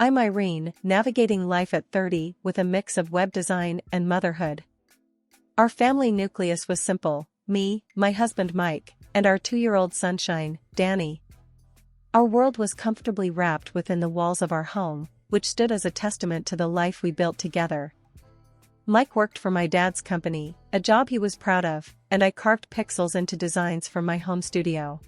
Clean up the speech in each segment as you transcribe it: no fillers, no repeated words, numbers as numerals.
I'm Irene, navigating life at 30 with a mix of web design and motherhood. Our family nucleus was simple: me, my husband Mike, and our 2-year-old sunshine, Danny. Our world was comfortably wrapped within the walls of our home, which stood as a testament to the life we built together. Mike worked for my dad's company, a job he was proud of, and I carved pixels into designs from my home studio.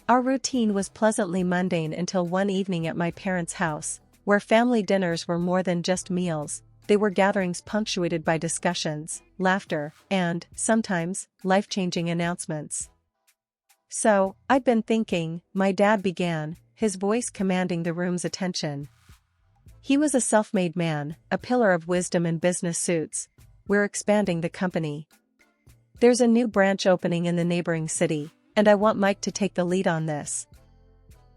Our routine was pleasantly mundane until one evening at my parents' house, where family dinners were more than just meals. They were gatherings punctuated by discussions, laughter, and, sometimes, life-changing announcements. "So, I've been thinking," my dad began, his voice commanding the room's attention. He was a self-made man, a pillar of wisdom in business suits. "We're expanding the company. There's a new branch opening in the neighboring city, and I want Mike to take the lead on this."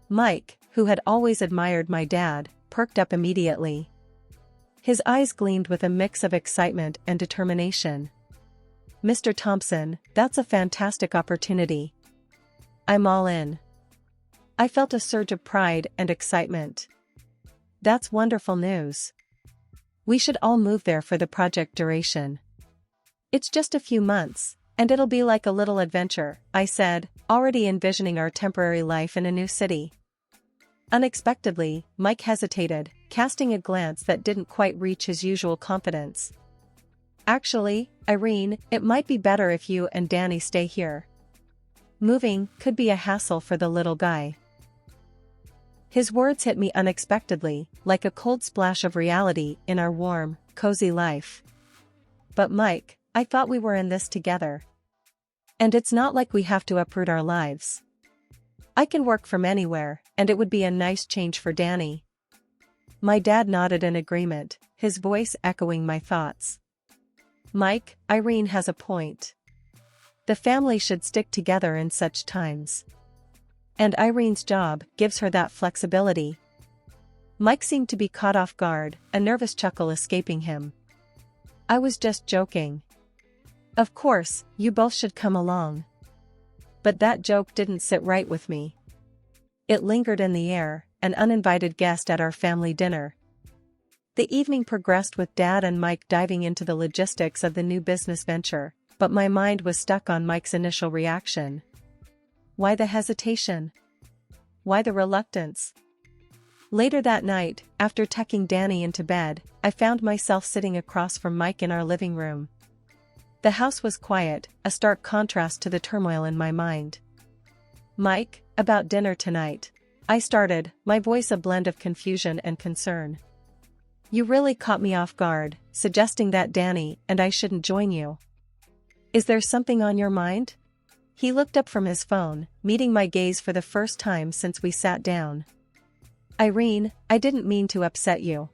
Mike, who had always admired my dad, perked up immediately. His eyes gleamed with a mix of excitement and determination. "Mr. Thompson, that's a fantastic opportunity. I'm all in." I felt a surge of pride and excitement. "That's wonderful news. We should all move there for the project duration. It's just a few months, and it'll be like a little adventure," I said, already envisioning our temporary life in a new city. Unexpectedly, Mike hesitated, casting a glance that didn't quite reach his usual confidence. "Actually, Irene, it might be better if you and Danny stay here. Moving could be a hassle for the little guy." His words hit me unexpectedly, like a cold splash of reality in our warm, cozy life. "But Mike, I thought we were in this together. And it's not like we have to uproot our lives. I can work from anywhere, and it would be a nice change for Danny." My dad nodded in agreement, his voice echoing my thoughts. "Mike, Irene has a point. The family should stick together in such times. And Irene's job gives her that flexibility." Mike seemed to be caught off guard, a nervous chuckle escaping him. "I was just joking. Of course, you both should come along." But that joke didn't sit right with me. It lingered in the air, an uninvited guest at our family dinner. The evening progressed with Dad and Mike diving into the logistics of the new business venture, but my mind was stuck on Mike's initial reaction. Why the hesitation? Why the reluctance? Later that night, after tucking Danny into bed, I found myself sitting across from Mike in our living room. The house was quiet, a stark contrast to the turmoil in my mind. "Mike, about dinner tonight," I started, my voice a blend of confusion and concern. "You really caught me off guard, suggesting that Danny and I shouldn't join you. Is there something on your mind?" He looked up from his phone, meeting my gaze for the first time since we sat down. "Irene, I didn't mean to upset you.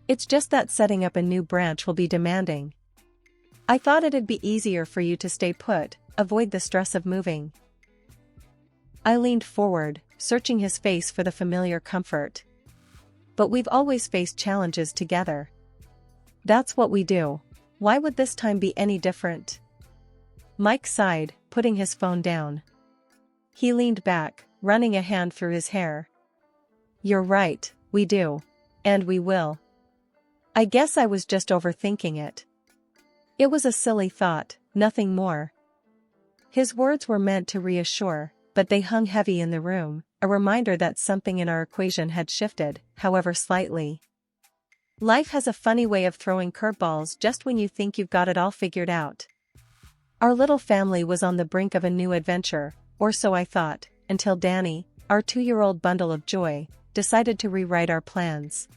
It's just that setting up a new branch will be demanding. I thought it'd be easier for you to stay put, avoid the stress of moving." I leaned forward, searching his face for the familiar comfort. "But we've always faced challenges together. That's what we do. Why would this time be any different?" Mike sighed, putting his phone down. He leaned back, running a hand through his hair. "You're right, we do. And we will. I guess I was just overthinking it. It was a silly thought, nothing more." His words were meant to reassure, but they hung heavy in the room, a reminder that something in our equation had shifted, however slightly. Life has a funny way of throwing curveballs just when you think you've got it all figured out. Our little family was on the brink of a new adventure, or so I thought, until Danny, our 2-year-old bundle of joy, decided to rewrite our plans.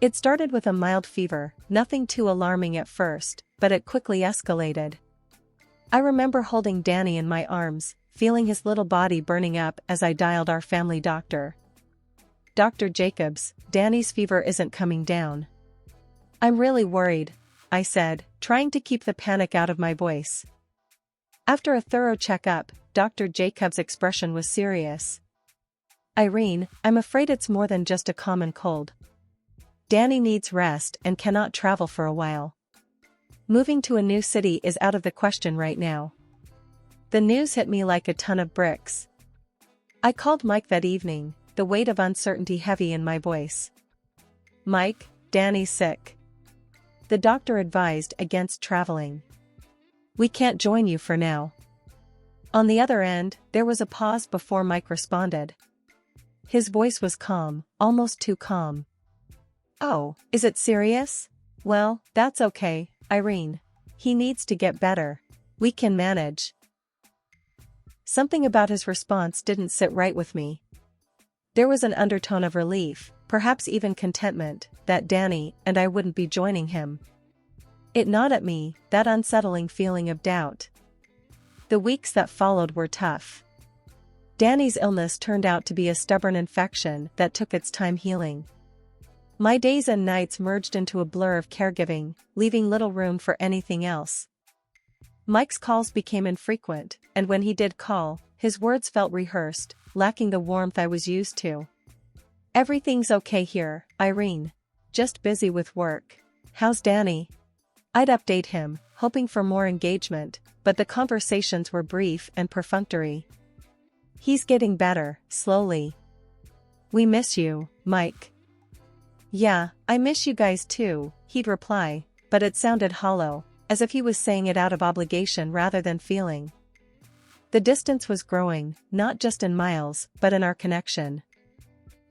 It started with a mild fever, nothing too alarming at first, but it quickly escalated. I remember holding Danny in my arms, feeling his little body burning up as I dialed our family doctor. "Dr. Jacobs, Danny's fever isn't coming down." "I'm really worried," I said, trying to keep the panic out of my voice. After a thorough checkup, Dr. Jacobs' expression was serious. "Irene, I'm afraid it's more than just a common cold. Danny needs rest and cannot travel for a while. Moving to a new city is out of the question right now." The news hit me like a ton of bricks. I called Mike that evening, the weight of uncertainty heavy in my voice. Mike, Danny's sick. The doctor advised against traveling. We can't join you for now. On the other end, there was a pause before Mike responded. His voice was calm, almost too calm. Oh, is it serious? Well, that's okay, Irene. He needs to get better. We can manage. Something about his response didn't sit right with me. There was an undertone of relief, perhaps even contentment, that Danny and I wouldn't be joining him. It gnawed at me, that unsettling feeling of doubt. The weeks that followed were tough. Danny's illness turned out to be a stubborn infection that took its time healing. My days and nights merged into a blur of caregiving, leaving little room for anything else. Mike's calls became infrequent, and when he did call, his words felt rehearsed, lacking the warmth I was used to. Everything's okay here, Irene. Just busy with work. How's Danny? I'd update him, hoping for more engagement, but the conversations were brief and perfunctory. He's getting better, slowly. We miss you, Mike. Yeah, I miss you guys too, he'd reply, but it sounded hollow, as if he was saying it out of obligation rather than feeling. The distance was growing, not just in miles, but in our connection.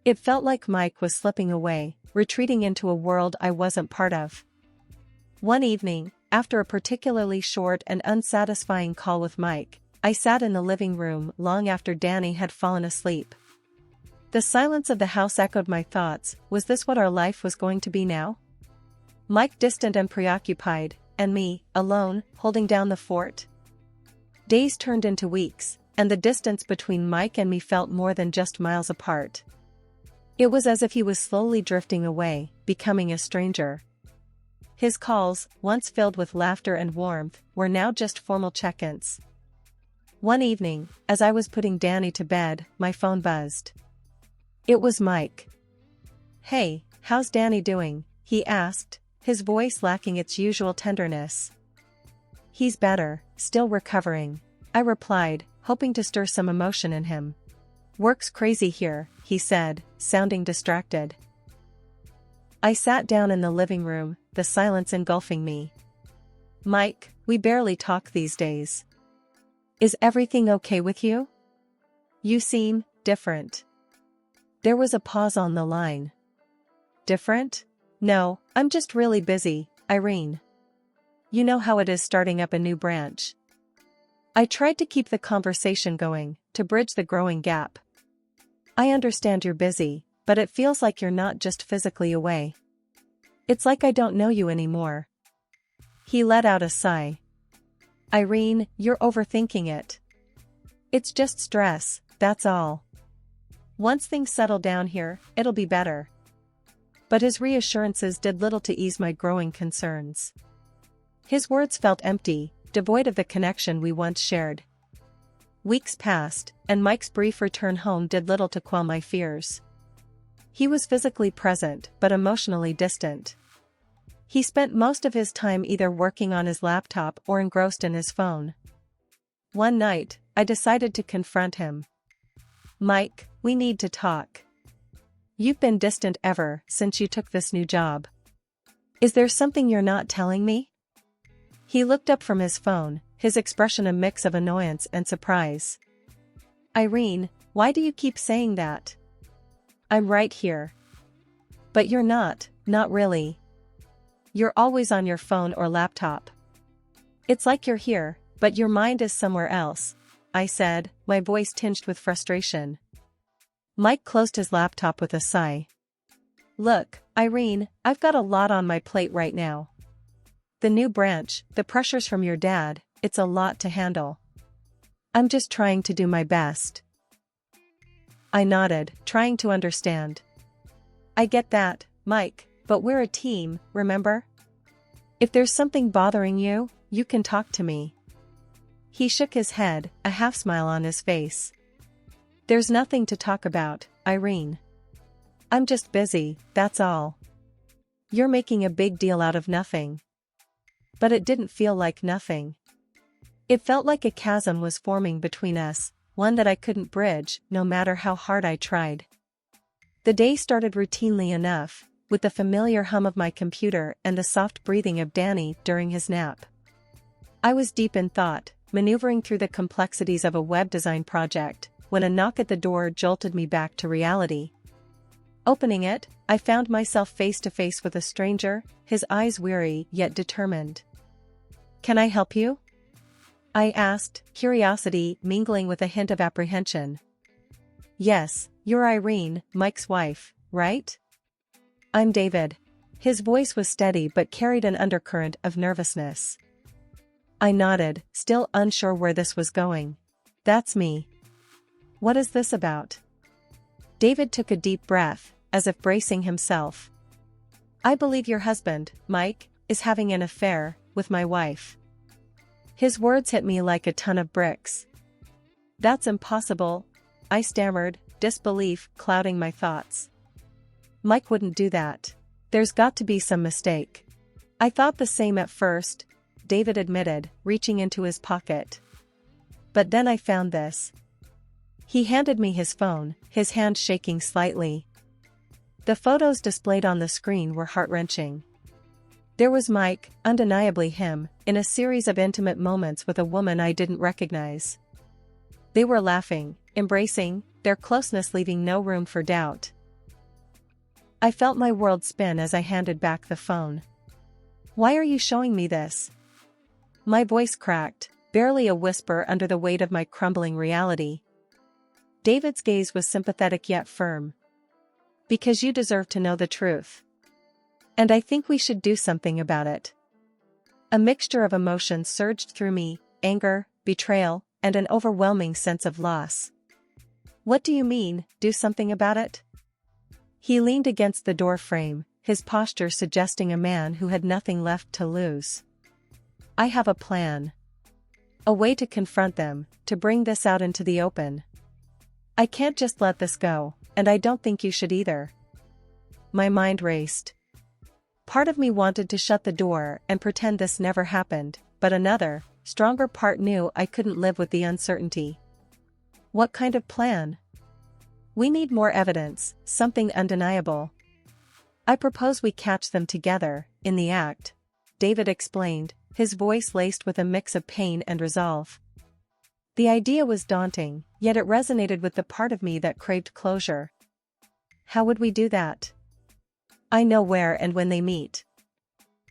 It felt like Mike was slipping away, retreating into a world I wasn't part of. One evening, after a particularly short and unsatisfying call with Mike, I sat in the living room long after Danny had fallen asleep. The silence of the house echoed my thoughts. Was this what our life was going to be now? Mike distant and preoccupied, and me, alone, holding down the fort? Days turned into weeks, and the distance between Mike and me felt more than just miles apart. It was as if he was slowly drifting away, becoming a stranger. His calls, once filled with laughter and warmth, were now just formal check-ins. One evening, as I was putting Danny to bed, my phone buzzed. It was Mike. Hey, how's Danny doing? He asked, his voice lacking its usual tenderness. He's better, still recovering, I replied, hoping to stir some emotion in him. Work's crazy here, he said, sounding distracted. I sat down in the living room, the silence engulfing me. Mike, we barely talk these days. Is everything okay with you? You seem different. There was a pause on the line. Different? No, I'm just really busy, Irene. You know how it is starting up a new branch. I tried to keep the conversation going, to bridge the growing gap. I understand you're busy, but it feels like you're not just physically away. It's like I don't know you anymore. He let out a sigh. Irene, you're overthinking it. It's just stress, that's all. Once things settle down here, it'll be better. But his reassurances did little to ease my growing concerns. His words felt empty, devoid of the connection we once shared. Weeks passed, and Mike's brief return home did little to quell my fears. He was physically present, but emotionally distant. He spent most of his time either working on his laptop or engrossed in his phone. One night, I decided to confront him. Mike, we need to talk. You've been distant ever since you took this new job. Is there something you're not telling me? He looked up from his phone, his expression a mix of annoyance and surprise. Irene, why do you keep saying that? I'm right here. But you're not really. You're always on your phone or laptop. It's like you're here, but your mind is somewhere else, I said, my voice tinged with frustration. Mike closed his laptop with a sigh. Look, Irene, I've got a lot on my plate right now. The new branch, the pressures from your dad, it's a lot to handle. I'm just trying to do my best. I nodded, trying to understand. I get that, Mike, but we're a team, remember? If there's something bothering you, you can talk to me. He shook his head, a half-smile on his face. There's nothing to talk about, Irene. I'm just busy, that's all. You're making a big deal out of nothing. But it didn't feel like nothing. It felt like a chasm was forming between us, one that I couldn't bridge, no matter how hard I tried. The day started routinely enough, with the familiar hum of my computer and the soft breathing of Danny during his nap. I was deep in thought, maneuvering through the complexities of a web design project, when a knock at the door jolted me back to reality. Opening it, I found myself face to face with a stranger, his eyes weary yet determined. "Can I help you?" I asked, curiosity mingling with a hint of apprehension. "Yes, you're Irene, Mike's wife, right?" "I'm David." His voice was steady but carried an undercurrent of nervousness. I nodded, still unsure where this was going. "That's me." "What is this about?" David took a deep breath, as if bracing himself. "I believe your husband, Mike, is having an affair with my wife." His words hit me like a ton of bricks. "That's impossible," I stammered, disbelief clouding my thoughts. "Mike wouldn't do that. There's got to be some mistake." "I thought the same at first," David admitted, reaching into his pocket. "But then I found this." He handed me his phone, his hand shaking slightly. The photos displayed on the screen were heart-wrenching. There was Mike, undeniably him, in a series of intimate moments with a woman I didn't recognize. They were laughing, embracing, their closeness leaving no room for doubt. I felt my world spin as I handed back the phone. "Why are you showing me this?" My voice cracked, barely a whisper under the weight of my crumbling reality. David's gaze was sympathetic yet firm. "Because you deserve to know the truth. And I think we should do something about it." A mixture of emotions surged through me, anger, betrayal, and an overwhelming sense of loss. "What do you mean, do something about it?" He leaned against the door frame, his posture suggesting a man who had nothing left to lose. "I have a plan. A way to confront them, to bring this out into the open. I can't just let this go, and I don't think you should either." My mind raced. Part of me wanted to shut the door and pretend this never happened, but another, stronger part knew I couldn't live with the uncertainty. "What kind of plan?" "We need more evidence, something undeniable." "I propose we catch them together, in the act," David explained, his voice laced with a mix of pain and resolve. The idea was daunting, yet it resonated with the part of me that craved closure. "How would we do that?" "I know where and when they meet.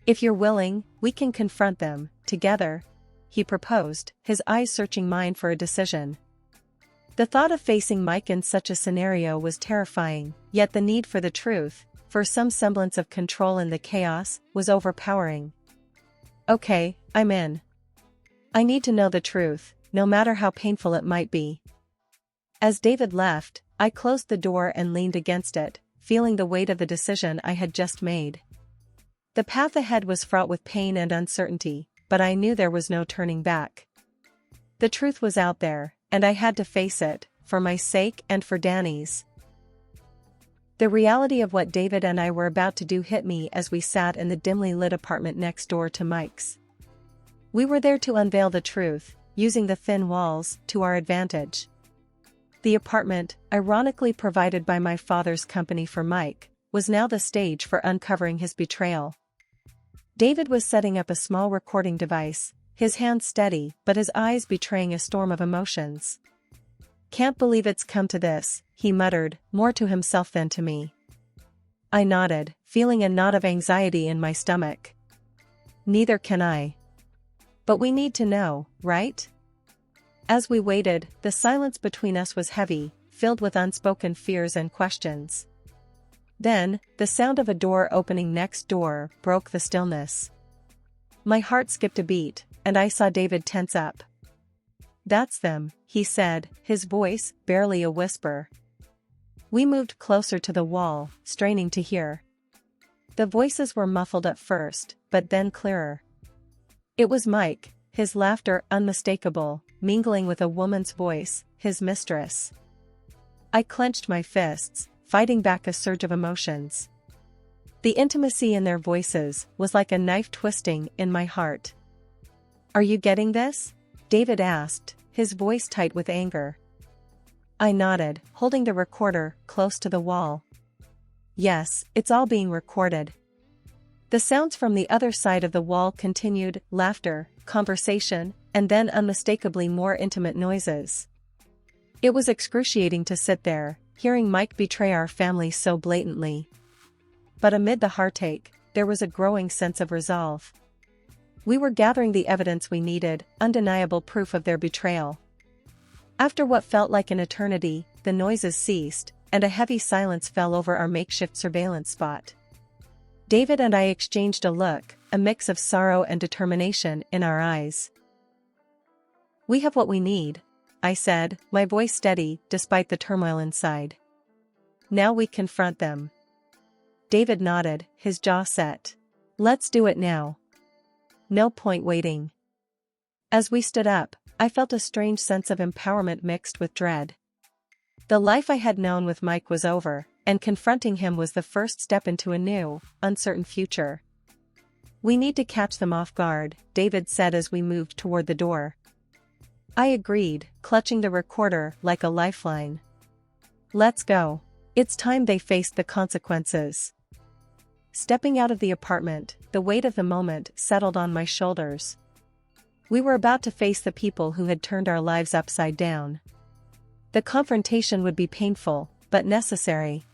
If you're willing, we can confront them, together," he proposed, his eyes searching mine for a decision. The thought of facing Mike in such a scenario was terrifying, yet the need for the truth, for some semblance of control in the chaos, was overpowering. "Okay, I'm in. I need to know the truth, no matter how painful it might be." As David left, I closed the door and leaned against it, feeling the weight of the decision I had just made. The path ahead was fraught with pain and uncertainty, but I knew there was no turning back. The truth was out there, and I had to face it, for my sake and for Danny's. The reality of what David and I were about to do hit me as we sat in the dimly lit apartment next door to Mike's. We were there to unveil the truth, using the thin walls to our advantage. The apartment, ironically provided by my father's company for Mike, was now the stage for uncovering his betrayal. David was setting up a small recording device, his hands steady but his eyes betraying a storm of emotions. "Can't believe it's come to this," he muttered, more to himself than to me. I nodded, feeling a knot of anxiety in my stomach. "Neither can I. But we need to know, right?" As we waited, the silence between us was heavy, filled with unspoken fears and questions. Then, the sound of a door opening next door broke the stillness. My heart skipped a beat, and I saw David tense up. "That's them," he said, his voice barely a whisper. We moved closer to the wall, straining to hear. The voices were muffled at first, but then clearer. It was Mike, his laughter unmistakable, mingling with a woman's voice, his mistress. I clenched my fists, fighting back a surge of emotions. The intimacy in their voices was like a knife twisting in my heart. "Are you getting this?" David asked, his voice tight with anger. I nodded, holding the recorder close to the wall. Yes, it's all being recorded. The sounds from the other side of the wall continued, laughter, conversation, and then unmistakably more intimate noises. It was excruciating to sit there, hearing Mike betray our family so blatantly. But amid the heartache, there was a growing sense of resolve. We were gathering the evidence we needed, undeniable proof of their betrayal. After what felt like an eternity, the noises ceased, and a heavy silence fell over our makeshift surveillance spot. David and I exchanged a look, a mix of sorrow and determination in our eyes. "We have what we need," I said, my voice steady despite the turmoil inside. "Now we confront them." David nodded, his jaw set. "Let's do it now. No point waiting." As we stood up, I felt a strange sense of empowerment mixed with dread. The life I had known with Mike was over, and confronting him was the first step into a new, uncertain future. "We need to catch them off guard," David said as we moved toward the door. I agreed, clutching the recorder like a lifeline. "Let's go. It's time they faced the consequences." Stepping out of the apartment, the weight of the moment settled on my shoulders. We were about to face the people who had turned our lives upside down. The confrontation would be painful, but necessary.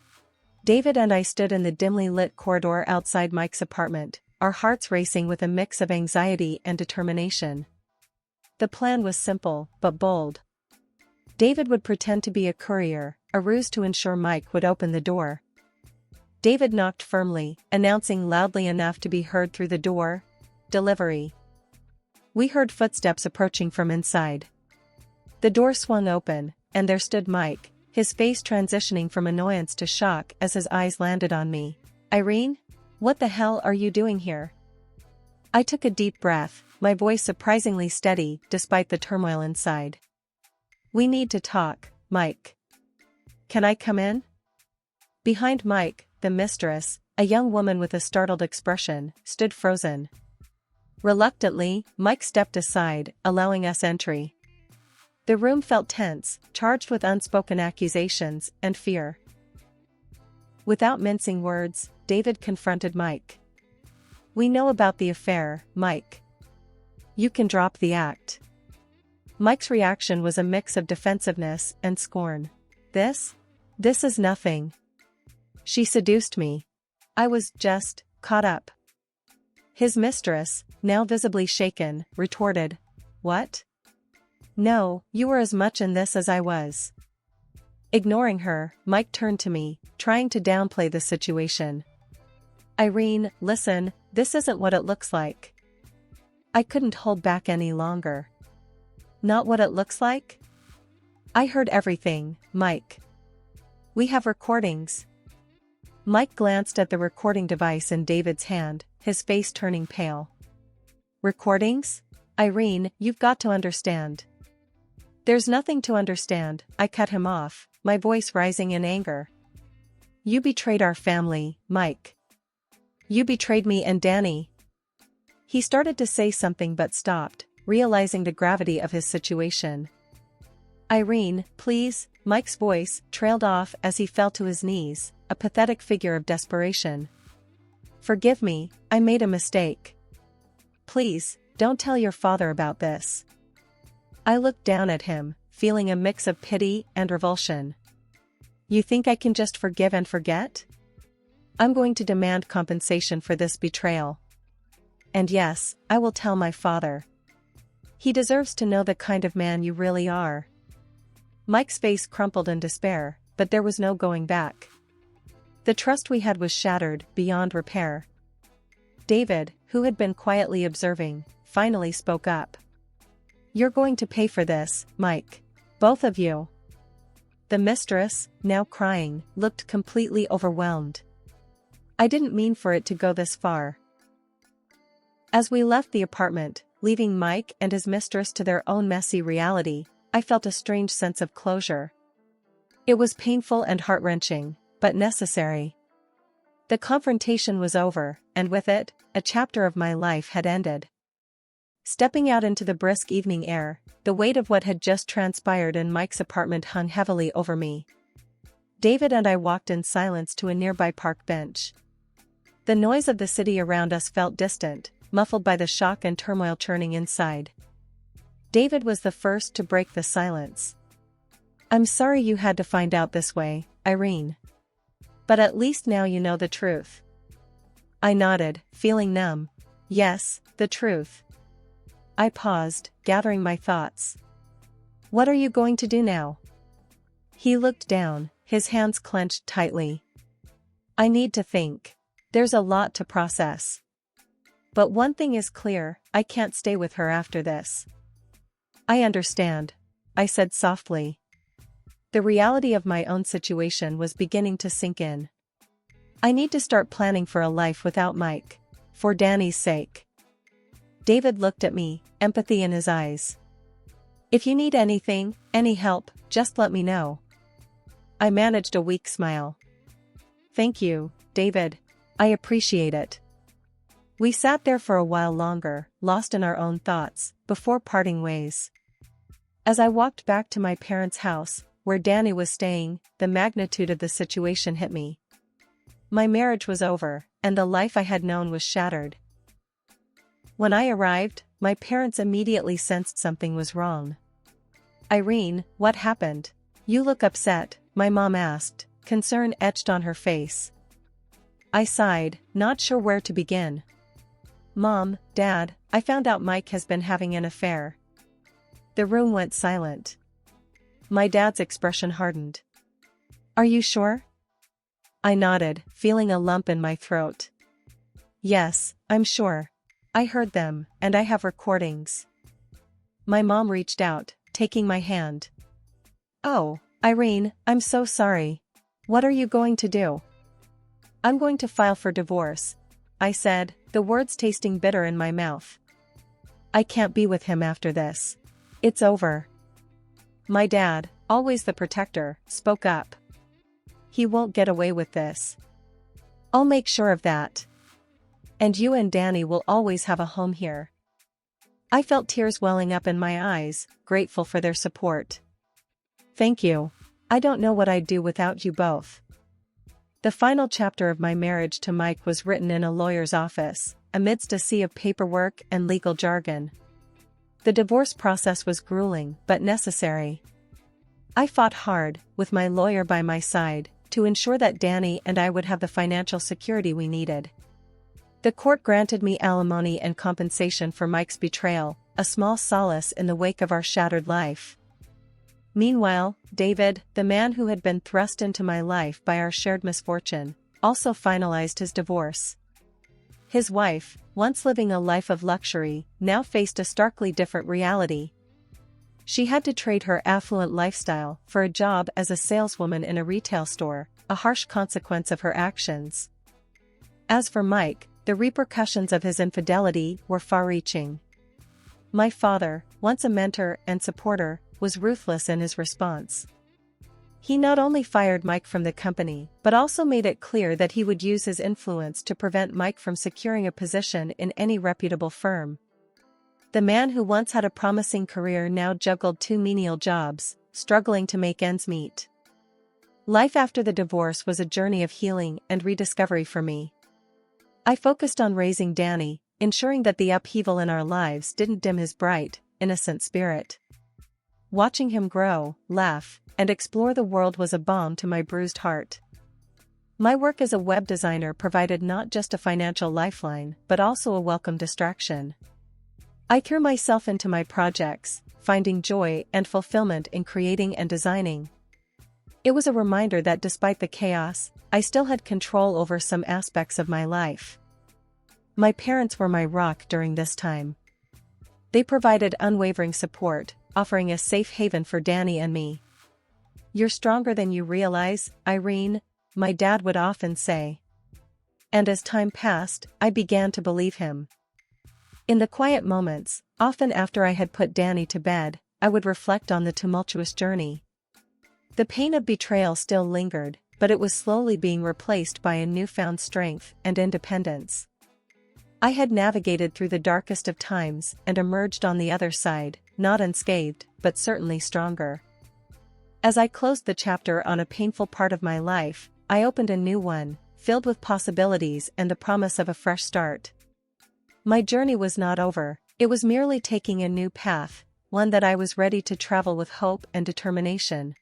David and I stood in the dimly lit corridor outside Mike's apartment, our hearts racing with a mix of anxiety and determination. The plan was simple, but bold. David would pretend to be a courier, a ruse to ensure Mike would open the door. David knocked firmly, announcing loudly enough to be heard through the door, "Delivery." We heard footsteps approaching from inside. The door swung open, and there stood Mike, his face transitioning from annoyance to shock as his eyes landed on me. "Irene? What the hell are you doing here?" I took a deep breath, my voice surprisingly steady despite the turmoil inside. "We need to talk, Mike. Can I come in?" Behind Mike, the mistress, a young woman with a startled expression, stood frozen. Reluctantly, Mike stepped aside, allowing us entry. The room felt tense, charged with unspoken accusations and fear. Without mincing words, David confronted Mike. "We know about the affair, Mike. You can drop the act." Mike's reaction was a mix of defensiveness and scorn. This is nothing. She seduced me. I was just caught up." His mistress, now visibly shaken, retorted, "What? No, you were as much in this as I was." Ignoring her, Mike turned to me, trying to downplay the situation. "Irene, listen, this isn't what it looks like." I couldn't hold back any longer. "Not what it looks like?" "I heard everything, Mike. We have recordings." Mike glanced at the recording device in David's hand, his face turning pale. "Recordings? Irene, you've got to understand." "There's nothing to understand," I cut him off, my voice rising in anger. "You betrayed our family, Mike. You betrayed me and Danny." He started to say something but stopped, realizing the gravity of his situation. "Irene, please," Mike's voice trailed off as he fell to his knees, a pathetic figure of desperation. "Forgive me, I made a mistake. Please, don't tell your father about this." I looked down at him, feeling a mix of pity and revulsion. "You think I can just forgive and forget? I'm going to demand compensation for this betrayal. And yes, I will tell my father. He deserves to know the kind of man you really are." Mike's face crumpled in despair, but there was no going back. The trust we had was shattered beyond repair. David, who had been quietly observing, finally spoke up. "You're going to pay for this, Mike. Both of you." The mistress, now crying, looked completely overwhelmed. "I didn't mean for it to go this far." As we left the apartment, leaving Mike and his mistress to their own messy reality, I felt a strange sense of closure. It was painful and heart-wrenching, but necessary. The confrontation was over, and with it, a chapter of my life had ended. Stepping out into the brisk evening air, the weight of what had just transpired in Mike's apartment hung heavily over me. David and I walked in silence to a nearby park bench. The noise of the city around us felt distant, muffled by the shock and turmoil churning inside. David was the first to break the silence. "I'm sorry you had to find out this way, Irene. But at least now you know the truth." I nodded, feeling numb. Yes, the truth. I paused, gathering my thoughts. "What are you going to do now?" He looked down, his hands clenched tightly. "I need to think. There's a lot to process. But one thing is clear, I can't stay with her after this." "I understand," I said softly. The reality of my own situation was beginning to sink in. I need to start planning for a life without Mike. For Danny's sake. David looked at me, empathy in his eyes. "If you need anything, any help, just let me know." I managed a weak smile. "Thank you, David. I appreciate it." We sat there for a while longer, lost in our own thoughts, before parting ways. As I walked back to my parents' house, where Danny was staying, the magnitude of the situation hit me. My marriage was over, and the life I had known was shattered. When I arrived, my parents immediately sensed something was wrong. "Irene, what happened? You look upset," my mom asked, concern etched on her face. I sighed, not sure where to begin. "Mom, Dad, I found out Mike has been having an affair." The room went silent. My dad's expression hardened. "Are you sure?" I nodded, feeling a lump in my throat. "Yes, I'm sure. I heard them, and I have recordings." My mom reached out, taking my hand. "Oh, Irene, I'm so sorry. What are you going to do?" "I'm going to file for divorce," I said, the words tasting bitter in my mouth. "I can't be with him after this. It's over." My dad, always the protector, spoke up. "He won't get away with this. I'll make sure of that. And you and Danny will always have a home here." I felt tears welling up in my eyes, grateful for their support. "Thank you. I don't know what I'd do without you both." The final chapter of my marriage to Mike was written in a lawyer's office, amidst a sea of paperwork and legal jargon. The divorce process was grueling, but necessary. I fought hard, with my lawyer by my side, to ensure that Danny and I would have the financial security we needed. The court granted me alimony and compensation for Mike's betrayal, a small solace in the wake of our shattered life. Meanwhile, David, the man who had been thrust into my life by our shared misfortune, also finalized his divorce. His wife, once living a life of luxury, now faced a starkly different reality. She had to trade her affluent lifestyle for a job as a saleswoman in a retail store, a harsh consequence of her actions. As for Mike, the repercussions of his infidelity were far-reaching. My father, once a mentor and supporter, was ruthless in his response. He not only fired Mike from the company, but also made it clear that he would use his influence to prevent Mike from securing a position in any reputable firm. The man who once had a promising career now juggled two menial jobs, struggling to make ends meet. Life after the divorce was a journey of healing and rediscovery for me. I focused on raising Danny, ensuring that the upheaval in our lives didn't dim his bright, innocent spirit. Watching him grow, laugh, and explore the world was a balm to my bruised heart. My work as a web designer provided not just a financial lifeline, but also a welcome distraction. I threw myself into my projects, finding joy and fulfillment in creating and designing. It was a reminder that despite the chaos, I still had control over some aspects of my life. My parents were my rock during this time. They provided unwavering support, offering a safe haven for Danny and me. "You're stronger than you realize, Irene," my dad would often say. And as time passed, I began to believe him. In the quiet moments, often after I had put Danny to bed, I would reflect on the tumultuous journey. The pain of betrayal still lingered, but it was slowly being replaced by a newfound strength and independence. I had navigated through the darkest of times and emerged on the other side, not unscathed, but certainly stronger. As I closed the chapter on a painful part of my life, I opened a new one, filled with possibilities and the promise of a fresh start. My journey was not over, it was merely taking a new path, one that I was ready to travel with hope and determination.